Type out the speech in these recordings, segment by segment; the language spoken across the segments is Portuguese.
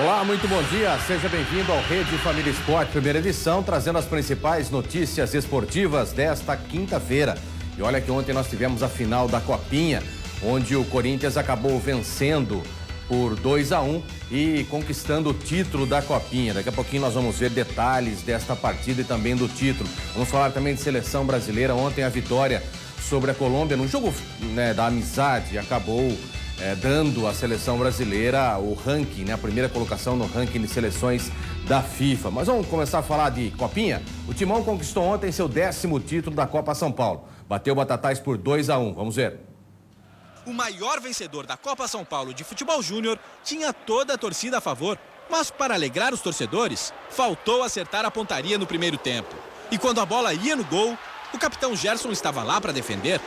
Olá, muito bom dia. Seja bem-vindo ao Rede Família Esporte, primeira edição, trazendo as principais notícias esportivas desta quinta-feira. E olha que ontem nós tivemos a final da Copinha, onde o Corinthians acabou vencendo por 2-1 e conquistando o título da Copinha. Daqui a pouquinho nós vamos ver detalhes desta partida e também do título. Vamos falar também de seleção brasileira. Ontem a vitória sobre a Colômbia, no jogo da amizade, acabou dando à seleção brasileira o ranking, a primeira colocação no ranking de seleções da FIFA. Mas vamos começar a falar de Copinha. O Timão conquistou ontem seu 10º título da Copa São Paulo. Bateu o Batatais por 2-1. Vamos ver. O maior vencedor da Copa São Paulo de futebol júnior tinha toda a torcida a favor, mas para alegrar os torcedores, faltou acertar a pontaria no primeiro tempo. E quando a bola ia no gol, o capitão Gerson estava lá para defender.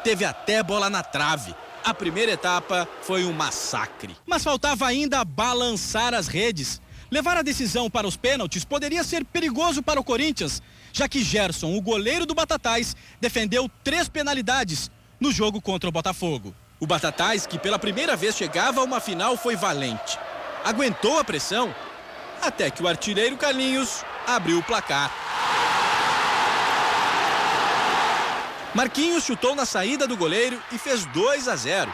Teve até bola na trave. A primeira etapa foi um massacre. Mas faltava ainda balançar as redes. Levar a decisão para os pênaltis poderia ser perigoso para o Corinthians, já que Gerson, o goleiro do Batatais, defendeu 3 penalidades no jogo contra o Botafogo. O Batatais, que pela primeira vez chegava a uma final, foi valente. Aguentou a pressão, até que o artilheiro Carlinhos abriu o placar. Marquinhos chutou na saída do goleiro e fez 2-0.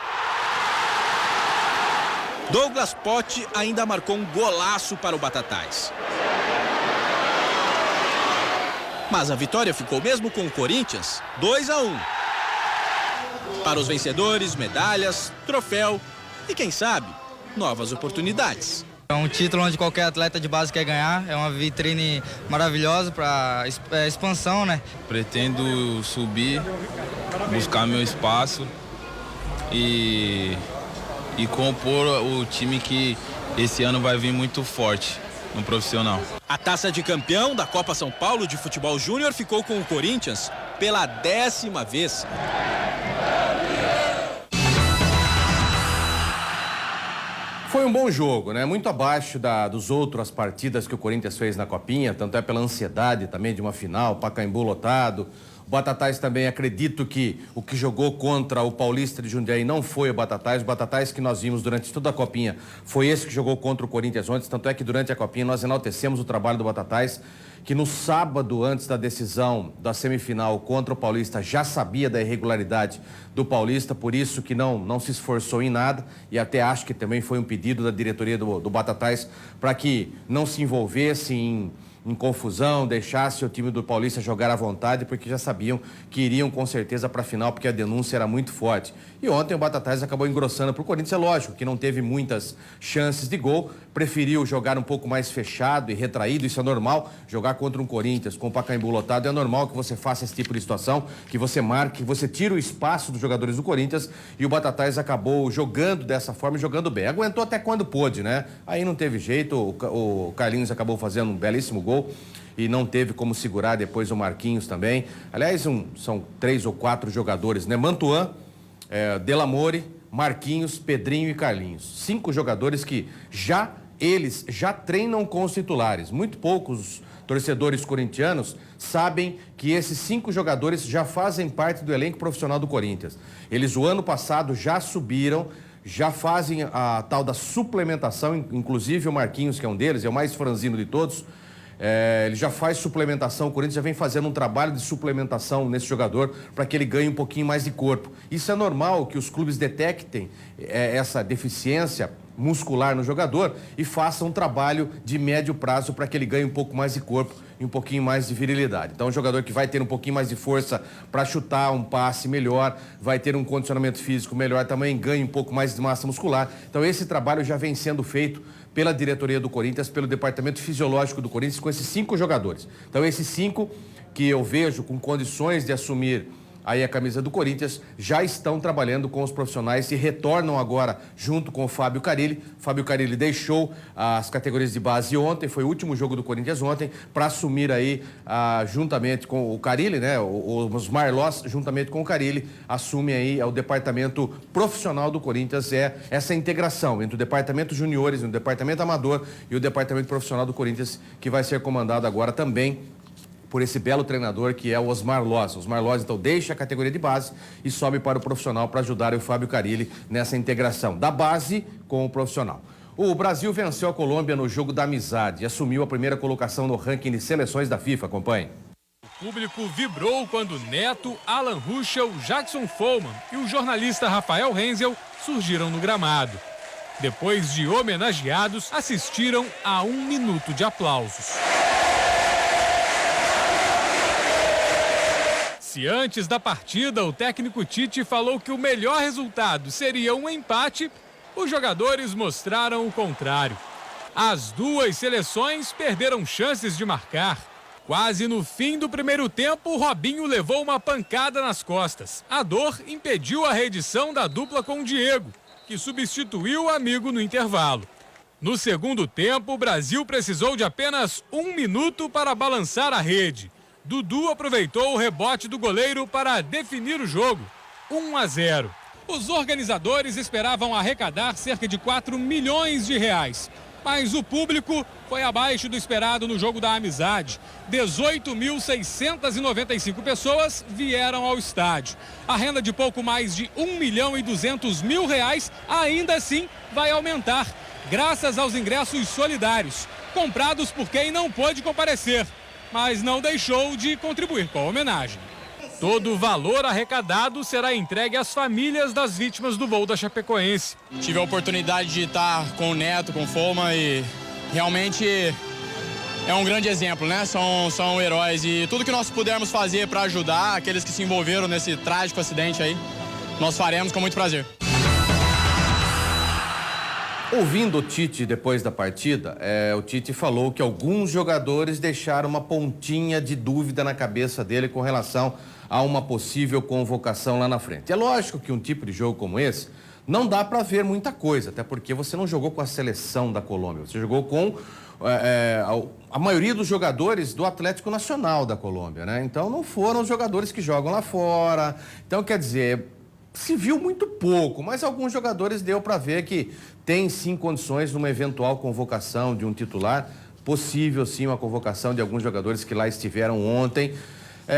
Douglas Potti ainda marcou um golaço para o Batatais. Mas a vitória ficou mesmo com o Corinthians, 2-1. Para os vencedores, medalhas, troféu e, quem sabe, novas oportunidades. É um título onde qualquer atleta de base quer ganhar, é uma vitrine maravilhosa para expansão, né? Pretendo subir, buscar meu espaço e compor o time que esse ano vai vir muito forte no profissional. A taça de campeão da Copa São Paulo de futebol júnior ficou com o Corinthians pela 10ª vez. Foi um bom jogo, né? Muito abaixo dos outras partidas que o Corinthians fez na Copinha, tanto é pela ansiedade também de uma final, Pacaembu lotado. O Batatais também, acredito que o que jogou contra o Paulista de Jundiaí não foi o Batatais que nós vimos durante toda a Copinha foi esse que jogou contra o Corinthians ontem, tanto é que durante a Copinha nós enaltecemos o trabalho do Batatais, que no sábado, antes da decisão da semifinal contra o Paulista, já sabia da irregularidade do Paulista, por isso que não se esforçou em nada, e até acho que também foi um pedido da diretoria do Batatais para que não se envolvesse em confusão, deixasse o time do Paulista jogar à vontade, porque já sabiam que iriam com certeza para a final, porque a denúncia era muito forte. E ontem o Batatais acabou engrossando para o Corinthians, é lógico que não teve muitas chances de gol, preferiu jogar um pouco mais fechado e retraído, isso é normal, jogar contra um Corinthians com o Pacaembu lotado, é normal que você faça esse tipo de situação, que você marque, que você tire o espaço dos jogadores do Corinthians, e o Batatais acabou jogando dessa forma e jogando bem. Aguentou até quando pôde, né? Aí não teve jeito, o Carlinhos acabou fazendo um belíssimo gol e não teve como segurar depois o Marquinhos também. Aliás, são 3 ou 4 jogadores, né? Mantuan, Delamore, Marquinhos, Pedrinho e Carlinhos. 5 jogadores que eles já treinam com os titulares. Muito poucos torcedores corintianos sabem que esses 5 jogadores já fazem parte do elenco profissional do Corinthians. Eles, o ano passado, já subiram, já fazem a tal da suplementação, inclusive o Marquinhos, que é um deles, é o mais franzino de todos. Ele já faz suplementação, o Corinthians já vem fazendo um trabalho de suplementação nesse jogador para que ele ganhe um pouquinho mais de corpo. Isso é normal que os clubes detectem essa deficiência muscular no jogador e façam um trabalho de médio prazo para que ele ganhe um pouco mais de corpo e um pouquinho mais de virilidade. Então, um jogador que vai ter um pouquinho mais de força para chutar um passe melhor, vai ter um condicionamento físico melhor, também ganha um pouco mais de massa muscular. Então, esse trabalho já vem sendo feito pela diretoria do Corinthians, pelo departamento fisiológico do Corinthians, com esses 5 jogadores. Então, esses 5 que eu vejo com condições de assumir aí a camisa do Corinthians, já estão trabalhando com os profissionais e retornam agora junto com o Fábio Carille. Fábio Carille deixou as categorias de base ontem, foi o último jogo do Corinthians ontem, para assumir aí, juntamente com o Carille, né, os Marlós, juntamente com o Carille, assume aí o departamento profissional do Corinthians, essa integração entre o departamento juniores, o departamento amador e o departamento profissional do Corinthians, que vai ser comandado agora também por esse belo treinador que é o Osmar Loz. Osmar Loz, então, deixa a categoria de base e sobe para o profissional para ajudar o Fábio Carille nessa integração da base com o profissional. O Brasil venceu a Colômbia no jogo da amizade e assumiu a primeira colocação no ranking de seleções da FIFA. Acompanhe. O público vibrou quando Neto, Alan Ruschel, Jackson Follmann e o jornalista Rafael Renzel surgiram no gramado. Depois de homenageados, assistiram a 1 minuto de aplausos. Se antes da partida o técnico Tite falou que o melhor resultado seria um empate, os jogadores mostraram o contrário. As duas seleções perderam chances de marcar. Quase no fim do primeiro tempo, Robinho levou uma pancada nas costas. A dor impediu a reedição da dupla com o Diego, que substituiu o amigo no intervalo. No segundo tempo, o Brasil precisou de apenas 1 minuto para balançar a rede. Dudu aproveitou o rebote do goleiro para definir o jogo, 1-0. Os organizadores esperavam arrecadar cerca de 4 milhões de reais. Mas o público foi abaixo do esperado no jogo da amizade. 18.695 pessoas vieram ao estádio. A renda de pouco mais de 1.200.000 reais ainda assim vai aumentar, graças aos ingressos solidários, comprados por quem não pôde comparecer, mas não deixou de contribuir com a homenagem. Todo o valor arrecadado será entregue às famílias das vítimas do voo da Chapecoense. Tive a oportunidade de estar com o Neto, com o Follmann, e realmente é um grande exemplo, né? São heróis, e tudo que nós pudermos fazer para ajudar aqueles que se envolveram nesse trágico acidente aí, nós faremos com muito prazer. Ouvindo o Tite depois da partida, o Tite falou que alguns jogadores deixaram uma pontinha de dúvida na cabeça dele com relação a uma possível convocação lá na frente. É lógico que um tipo de jogo como esse não dá para ver muita coisa, até porque você não jogou com a seleção da Colômbia, você jogou com a maioria dos jogadores do Atlético Nacional da Colômbia, né? Então não foram os jogadores que jogam lá fora. Então, quer dizer, se viu muito pouco, mas alguns jogadores deu para ver que tem sim condições numa eventual convocação de um titular, possível sim uma convocação de alguns jogadores que lá estiveram ontem.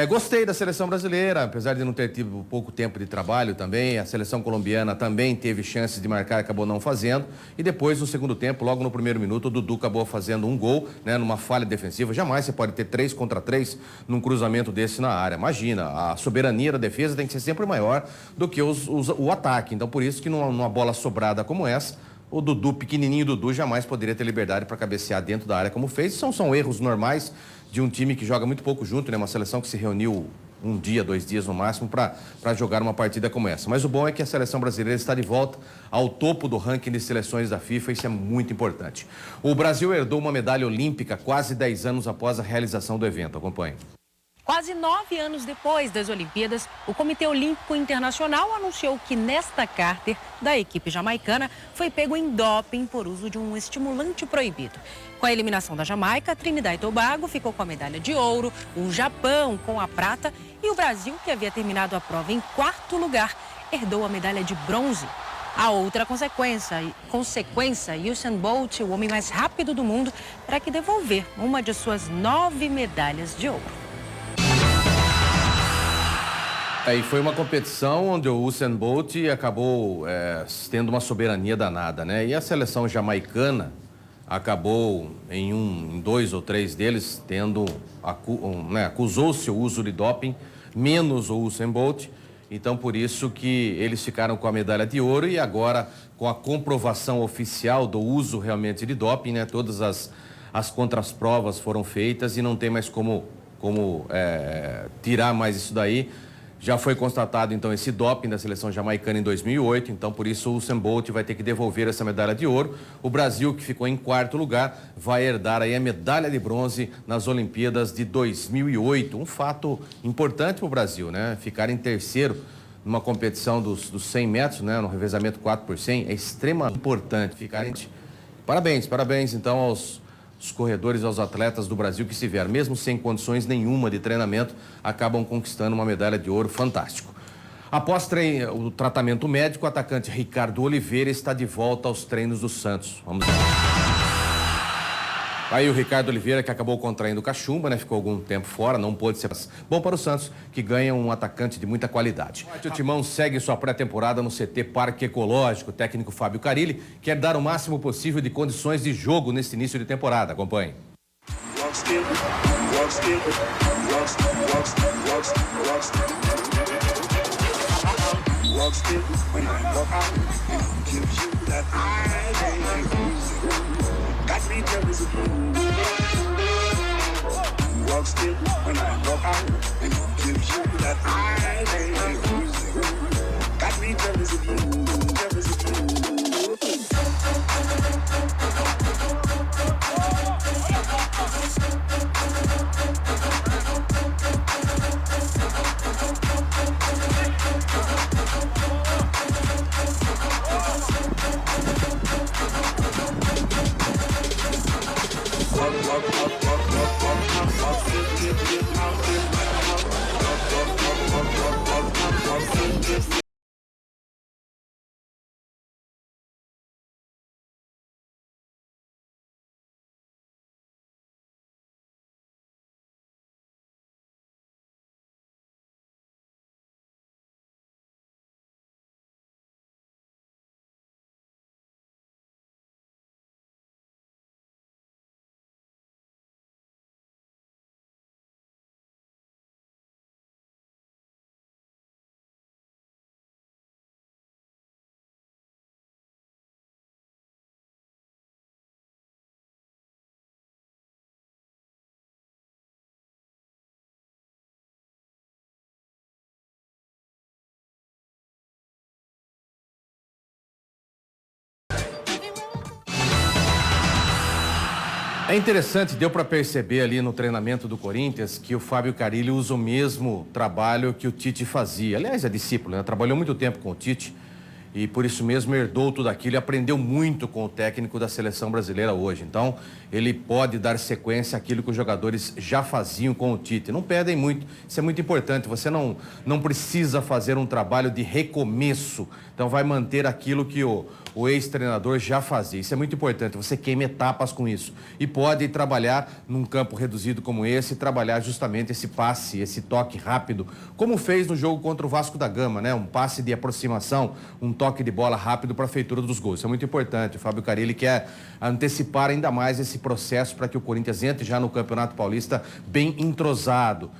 Gostei da seleção brasileira, apesar de não ter tido pouco tempo de trabalho também. A seleção colombiana também teve chances de marcar, acabou não fazendo. E depois, no segundo tempo, logo no primeiro minuto, o Dudu acabou fazendo um gol, né, numa falha defensiva. Jamais você pode ter 3 contra 3 num cruzamento desse na área. Imagina, a soberania da defesa tem que ser sempre maior do que o ataque. Então, por isso que numa bola sobrada como essa, o Dudu, pequenininho Dudu, jamais poderia ter liberdade para cabecear dentro da área como fez. São erros normais de um time que joga muito pouco junto, né? Uma seleção que se reuniu 1 dia, 2 dias no máximo para jogar uma partida como essa. Mas o bom é que a seleção brasileira está de volta ao topo do ranking de seleções da FIFA, isso é muito importante. O Brasil herdou uma medalha olímpica quase 10 anos após a realização do evento. Acompanhe. Quase 9 anos depois das Olimpíadas, o Comitê Olímpico Internacional anunciou que Nesta Carter, da equipe jamaicana, foi pego em doping por uso de um estimulante proibido. Com a eliminação da Jamaica, Trinidad e Tobago ficou com a medalha de ouro, o Japão com a prata e o Brasil, que havia terminado a prova em 4º lugar, herdou a medalha de bronze. A outra consequência, Usain Bolt, o homem mais rápido do mundo, terá que devolver uma de suas 9 medalhas de ouro. E foi uma competição onde o Usain Bolt acabou tendo uma soberania danada, né? E a seleção jamaicana acabou em 2 ou 3 deles acusou-se o uso de doping, menos o Usain Bolt. Então, por isso que eles ficaram com a medalha de ouro e agora, com a comprovação oficial do uso realmente de doping, né? Todas as contraprovas foram feitas e não tem mais como tirar mais isso daí. Já foi constatado, então, esse doping da seleção jamaicana em 2008, então, por isso, o Usain Bolt vai ter que devolver essa medalha de ouro. O Brasil, que ficou em 4º lugar, vai herdar aí a medalha de bronze nas Olimpíadas de 2008. Um fato importante para o Brasil, né? Ficar em 3º numa competição dos 100 metros, né? No revezamento 4x100, é extremamente importante. Parabéns, então, aos corredores, aos atletas do Brasil que estiveram, mesmo sem condições nenhuma de treinamento, acabam conquistando uma medalha de ouro. Fantástico. Após o tratamento médico, o atacante Ricardo Oliveira está de volta aos treinos do Santos. Vamos lá. Aí o Ricardo Oliveira, que acabou contraindo cachumba, né? Ficou algum tempo fora, não pôde ser bom para o Santos, que ganha um atacante de muita qualidade. O Timão segue sua pré-temporada no CT Parque Ecológico. O técnico Fábio Carilli quer dar o máximo possível de condições de jogo neste início de temporada. Acompanhe. Got me jealous of you. Walk still when I walk out and gives you that eye. Got me jealous of you, jealous of you. É interessante, deu para perceber ali no treinamento do Corinthians que o Fábio Carilli usa o mesmo trabalho que o Tite fazia. Aliás, é discípulo, né? Trabalhou muito tempo com o Tite e por isso mesmo herdou tudo aquilo e aprendeu muito com o técnico da seleção brasileira hoje. Então, ele pode dar sequência àquilo que os jogadores já faziam com o Tite. Não perdem muito, isso é muito importante. Você não precisa fazer um trabalho de recomeço. Então, vai manter aquilo que o ex-treinador já fazia. Isso é muito importante, você queima etapas com isso. E pode trabalhar num campo reduzido como esse, trabalhar justamente esse passe, esse toque rápido, como fez no jogo contra o Vasco da Gama, né? Um passe de aproximação, um toque de bola rápido para a feitura dos gols. Isso é muito importante. O Fábio Carilli quer antecipar ainda mais esse processo para que o Corinthians entre já no Campeonato Paulista bem entrosado.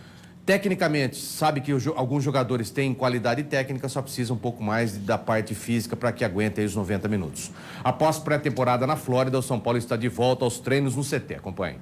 Tecnicamente, sabe que alguns jogadores têm qualidade técnica, só precisa um pouco mais da parte física para que aguentem os 90 minutos. Após pré-temporada na Flórida, o São Paulo está de volta aos treinos no CT. Acompanhe.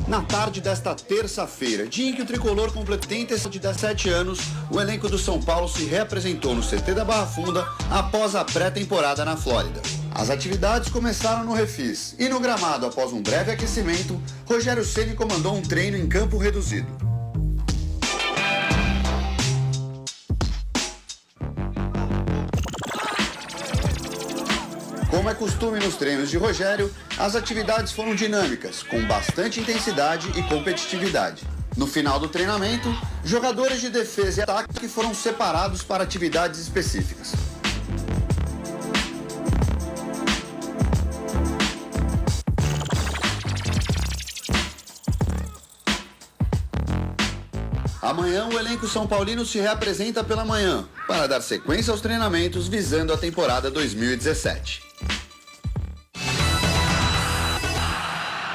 Na tarde desta terça-feira, dia em que o tricolor completa 17 anos, o elenco do São Paulo se reapresentou no CT da Barra Funda após a pré-temporada na Flórida. As atividades começaram no Refis e no gramado, após um breve aquecimento, Rogério Ceni comandou um treino em campo reduzido. Como é costume nos treinos de Rogério, as atividades foram dinâmicas, com bastante intensidade e competitividade. No final do treinamento, jogadores de defesa e ataque foram separados para atividades específicas. Amanhã, o elenco São Paulino se reapresenta pela manhã, para dar sequência aos treinamentos visando a temporada 2017.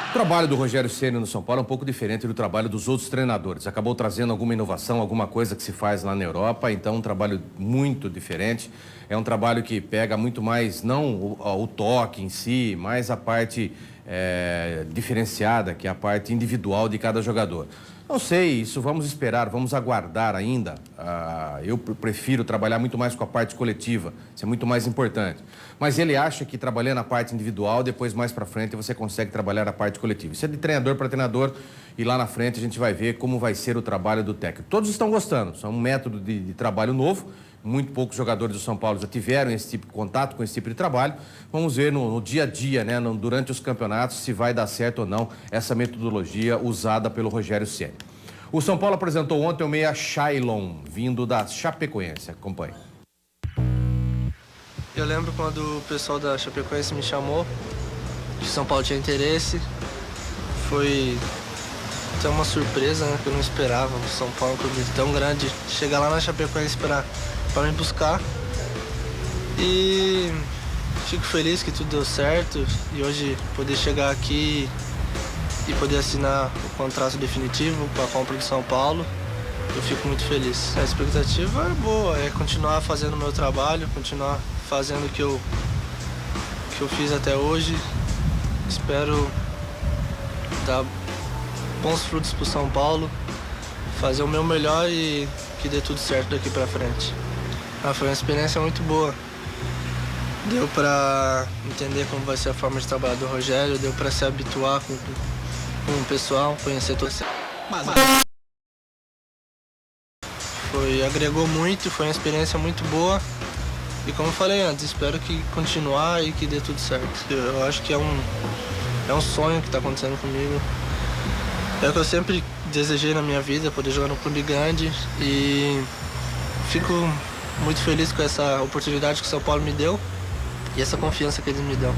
O trabalho do Rogério Ceni no São Paulo é um pouco diferente do trabalho dos outros treinadores. Acabou trazendo alguma inovação, alguma coisa que se faz lá na Europa, então um trabalho muito diferente. É um trabalho que pega muito mais, não o toque em si, mas a parte diferenciada, que é a parte individual de cada jogador. Não sei, isso vamos esperar, vamos aguardar ainda. Eu prefiro trabalhar muito mais com a parte coletiva, isso é muito mais importante. Mas ele acha que trabalhando a parte individual, depois mais para frente você consegue trabalhar a parte coletiva. Isso é de treinador para treinador e lá na frente a gente vai ver como vai ser o trabalho do técnico. Todos estão gostando, é um método de trabalho novo. Muito poucos jogadores do São Paulo já tiveram esse tipo de contato com esse tipo de trabalho. Vamos ver no dia a dia, né, durante os campeonatos, se vai dar certo ou não essa metodologia usada pelo Rogério Ceni. O São Paulo apresentou ontem o meia Shailon, vindo da Chapecoense. Acompanhe. Eu lembro quando o pessoal da Chapecoense me chamou, que o São Paulo tinha interesse. Foi até uma surpresa, né, que eu não esperava. O São Paulo, um clube tão grande, chegar lá na Chapecoense para me buscar. E fico feliz que tudo deu certo e hoje poder chegar aqui e poder assinar o contrato definitivo com a compra do São Paulo, eu fico muito feliz. A expectativa é boa, é continuar fazendo o meu trabalho, continuar fazendo o que eu fiz até hoje. Espero dar bons frutos para o São Paulo, fazer o meu melhor e que dê tudo certo daqui para frente. Foi uma experiência muito boa. Deu para entender como vai ser a forma de trabalhar do Rogério, deu para se habituar com o pessoal, conhecer todo agregou muito, foi uma experiência muito boa. E como eu falei antes, espero que continuar e que dê tudo certo. Eu acho que é um sonho que está acontecendo comigo. É o que eu sempre desejei na minha vida, poder jogar no clube grande. E fico muito feliz com essa oportunidade que o São Paulo me deu e essa confiança que eles me dão.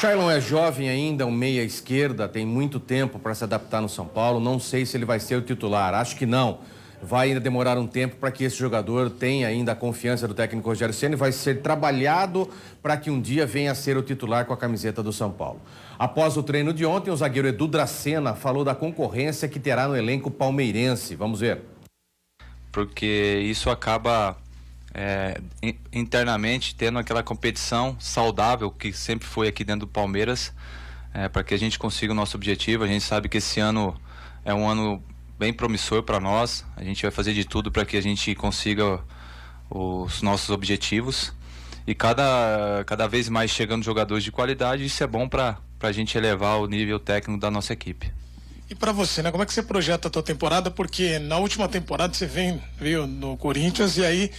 Shailon é jovem ainda, um meia esquerda, tem muito tempo para se adaptar no São Paulo. Não sei se ele vai ser o titular, acho que não. Vai ainda demorar um tempo para que esse jogador tenha ainda a confiança do técnico Rogério Ceni. Vai ser trabalhado para que um dia venha a ser o titular com a camiseta do São Paulo. Após o treino de ontem, o zagueiro Edu Dracena falou da concorrência que terá no elenco palmeirense. Vamos ver. Porque isso acaba internamente tendo aquela competição saudável que sempre foi aqui dentro do Palmeiras, para que a gente consiga o nosso objetivo. A gente sabe que esse ano é um ano bem promissor para nós. A gente vai fazer de tudo para que a gente consiga os nossos objetivos e cada vez mais chegando jogadores de qualidade. Isso é bom para a gente elevar o nível técnico da nossa equipe. E para você, né? Como é que você projeta a tua temporada? Porque na última temporada você veio no Corinthians e aí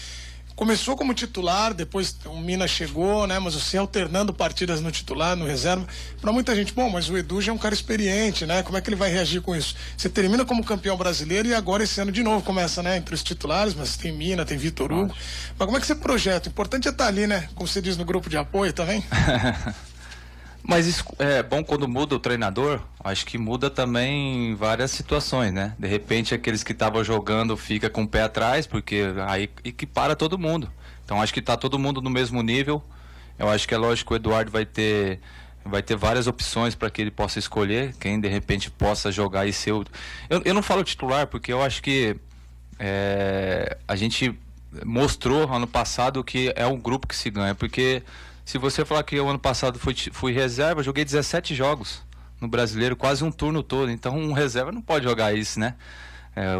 começou como titular, depois o Mina chegou, né? Mas você alternando partidas no titular, no reserva. Para muita gente, bom, mas o Edu já é um cara experiente, né? Como é que ele vai reagir com isso? Você termina como campeão brasileiro e agora esse ano de novo começa, né? Entre os titulares, mas tem Mina, tem Vitor Hugo. Mas como é que você projeta? O importante é estar ali, né? Como você diz, no grupo de apoio também. Mas isso é bom quando muda o treinador. Acho que muda também várias situações, né? De repente aqueles que estavam jogando fica com o pé atrás, porque aí equipara todo mundo. Então acho que está todo mundo no mesmo nível. Eu acho que é lógico que o Eduardo vai ter várias opções para que ele possa escolher quem de repente possa jogar e ser o... Eu não falo titular porque eu acho que a gente mostrou ano passado que é um grupo que se ganha, porque se você falar que o ano passado fui reserva, joguei 17 jogos no Brasileiro, quase um turno todo. Então um reserva não pode jogar isso, né?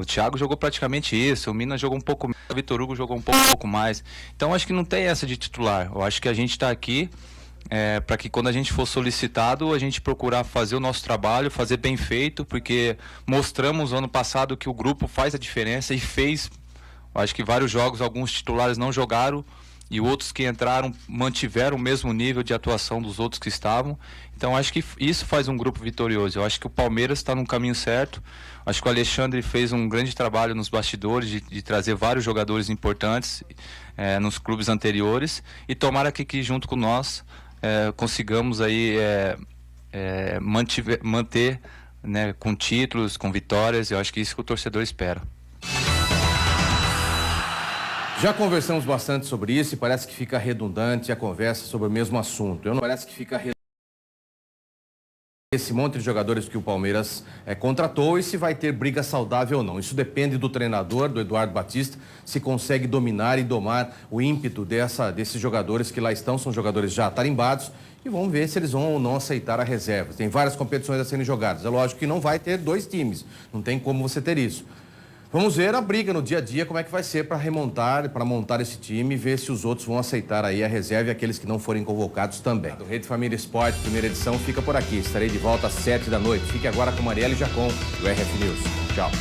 O Thiago jogou praticamente isso, o Mina jogou um pouco mais, o Vitor Hugo jogou um pouco mais. Então acho que não tem essa de titular. Eu acho que a gente está aqui para que quando a gente for solicitado, a gente procurar fazer o nosso trabalho, fazer bem feito, porque mostramos ano passado que o grupo faz a diferença e fez. Eu acho que vários jogos, alguns titulares não jogaram, e outros que entraram mantiveram o mesmo nível de atuação dos outros que estavam. Então acho que isso faz um grupo vitorioso. Eu acho que o Palmeiras está no caminho certo. Acho que o Alexandre fez um grande trabalho nos bastidores de trazer vários jogadores importantes nos clubes anteriores, e tomara que junto com nós consigamos aí manter, né, com títulos, com vitórias. Eu acho que isso que o torcedor espera. Já conversamos bastante sobre isso e parece que fica redundante a conversa sobre o mesmo assunto. Parece que fica redundante esse monte de jogadores que o Palmeiras contratou e se vai ter briga saudável ou não. Isso depende do treinador, do Eduardo Batista, se consegue dominar e domar o ímpeto desses jogadores que lá estão. São jogadores já tarimbados e vamos ver se eles vão ou não aceitar a reserva. Tem várias competições a serem jogadas. É lógico que não vai ter 2 times, não tem como você ter isso. Vamos ver a briga no dia a dia, como é que vai ser para montar esse time e ver se os outros vão aceitar aí a reserva e aqueles que não forem convocados também. Do Rede Família Esporte, primeira edição, fica por aqui. Estarei de volta às 7 da noite. Fique agora com Marielle Jacon, do RF News. Tchau.